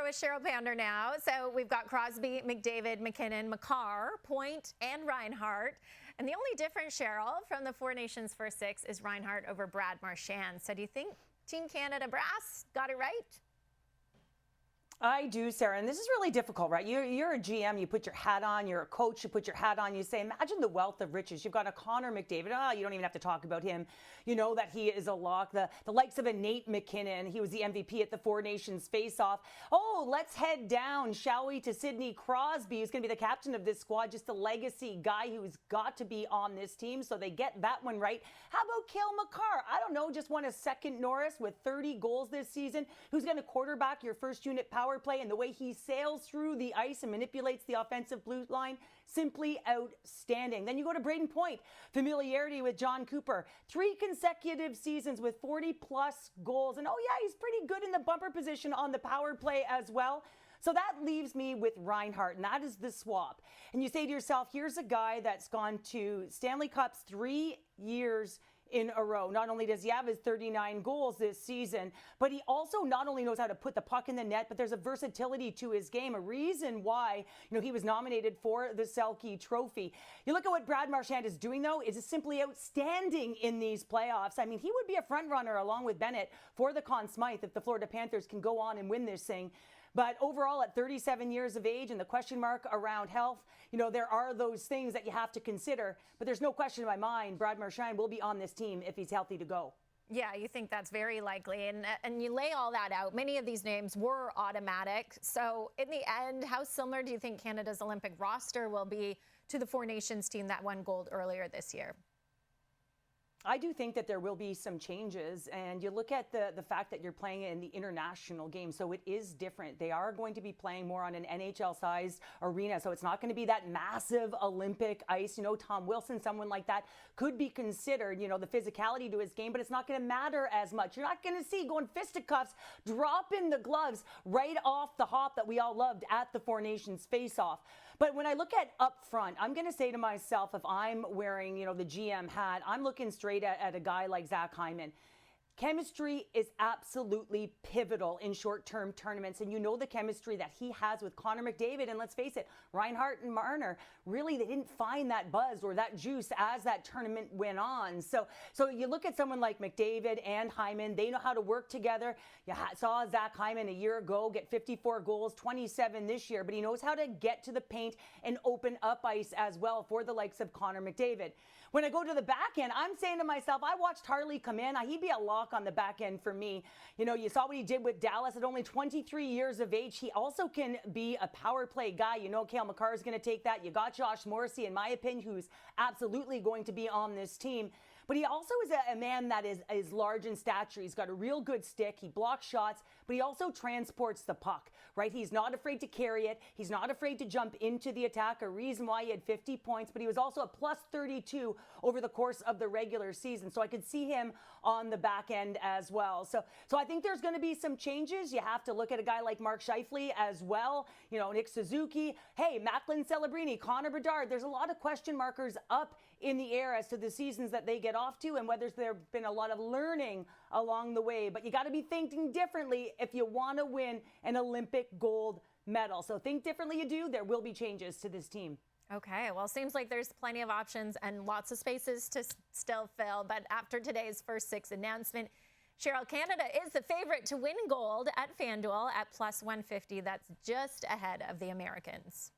with Cheryl Pounder now. So we've got Crosby, McDavid, McKinnon, Makar, Point, and Reinhart. And the only difference, Cheryl, from the Four Nations first six is Reinhart over Brad Marchand. So do you think Team Canada brass got it right? I do, Sarah, and this is really difficult, right? You're a GM, you put your hat on, you're a coach, you put your hat on, you say, imagine the wealth of riches. You've got a Connor McDavid, you don't even have to talk about him. You know that he is a lock. The likes of a Nate McKinnon, he was the MVP at the Four Nations face-off. Oh, let's head down, shall we, to Sidney Crosby, who's going to be the captain of this squad, just a legacy guy who's got to be on this team, so they get that one right. How about Cale Makar? I don't know, just won a second Norris with 30 goals this season, who's going to quarterback your first unit power play, and the way he sails through the ice and manipulates the offensive blue line, simply outstanding. Then you go to Braden Point, familiarity with John Cooper, 3 consecutive seasons with 40-plus goals, and oh yeah, he's pretty good in the bumper position on the power play as well. So that leaves me with Reinhart, and that is the swap. And you say to yourself, here's a guy that's gone to Stanley Cups 3 years in a row. Not only does he have his 39 goals this season, but he also not only knows how to put the puck in the net, but there's a versatility to his game, a reason why, he was nominated for the Selke Trophy. You look at what Brad Marchand is doing, though, is simply outstanding in these playoffs. I mean, he would be a front runner along with Bennett for the Conn Smythe if the Florida Panthers can go on and win this thing. But overall, at 37 years of age and the question mark around health, there are those things that you have to consider. But there's no question in my mind, Brad Marchand will be on this team if he's healthy to go. Yeah, you think that's very likely. And you lay all that out. Many of these names were automatic. So in the end, how similar do you think Canada's Olympic roster will be to the Four Nations team that won gold earlier this year? I do think that there will be some changes, and you look at the fact that you're playing in the international game, so it is different. They are going to be playing more on an NHL-sized arena, so it's not going to be that massive Olympic ice. Tom Wilson, someone like that, could be considered, the physicality to his game, but it's not going to matter as much. You're not going to see going fisticuffs, dropping the gloves right off the hop that we all loved at the Four Nations face-off. But when I look at up front, I'm going to say to myself, if I'm wearing, the GM hat, I'm looking straight at a guy like Zach Hyman. Chemistry is absolutely pivotal in short-term tournaments, and the chemistry that he has with Connor McDavid, and let's face it, Reinhart and Marner, really, they didn't find that buzz or that juice as that tournament went on. So you look at someone like McDavid and Hyman, they know how to work together. You saw Zach Hyman a year ago get 54 goals, 27 this year, but he knows how to get to the paint and open up ice as well for the likes of Connor McDavid. When I go to the back end, I'm saying to myself, I watched Harley come in. He'd be a lock on the back end for me. You saw what he did with Dallas at only 23 years of age. He also can be a power play guy. Cale Makar is going to take that. You got Josh Morrissey, in my opinion, who's absolutely going to be on this team. But he also is a man that is large in stature. He's got a real good stick. He blocks shots, but he also transports the puck, right? He's not afraid to carry it. He's not afraid to jump into the attack, a reason why he had 50 points, but he was also a plus 32 over the course of the regular season. So I could see him on the back end as well. So I think there's going to be some changes. You have to look at a guy like Mark Scheifele as well. Nick Suzuki, hey, Macklin Celebrini, Connor Bedard. There's a lot of question markers up in the air as to the seasons that they get off to and whether there have been a lot of learning along the way. But you got to be thinking differently if you want to win an Olympic gold medal. So think differently you do. There will be changes to this team. Okay, well, it seems like there's plenty of options and lots of spaces to still fill. But after today's first six announcement, Cheryl, Canada is the favorite to win gold at FanDuel at plus 150. That's just ahead of the Americans.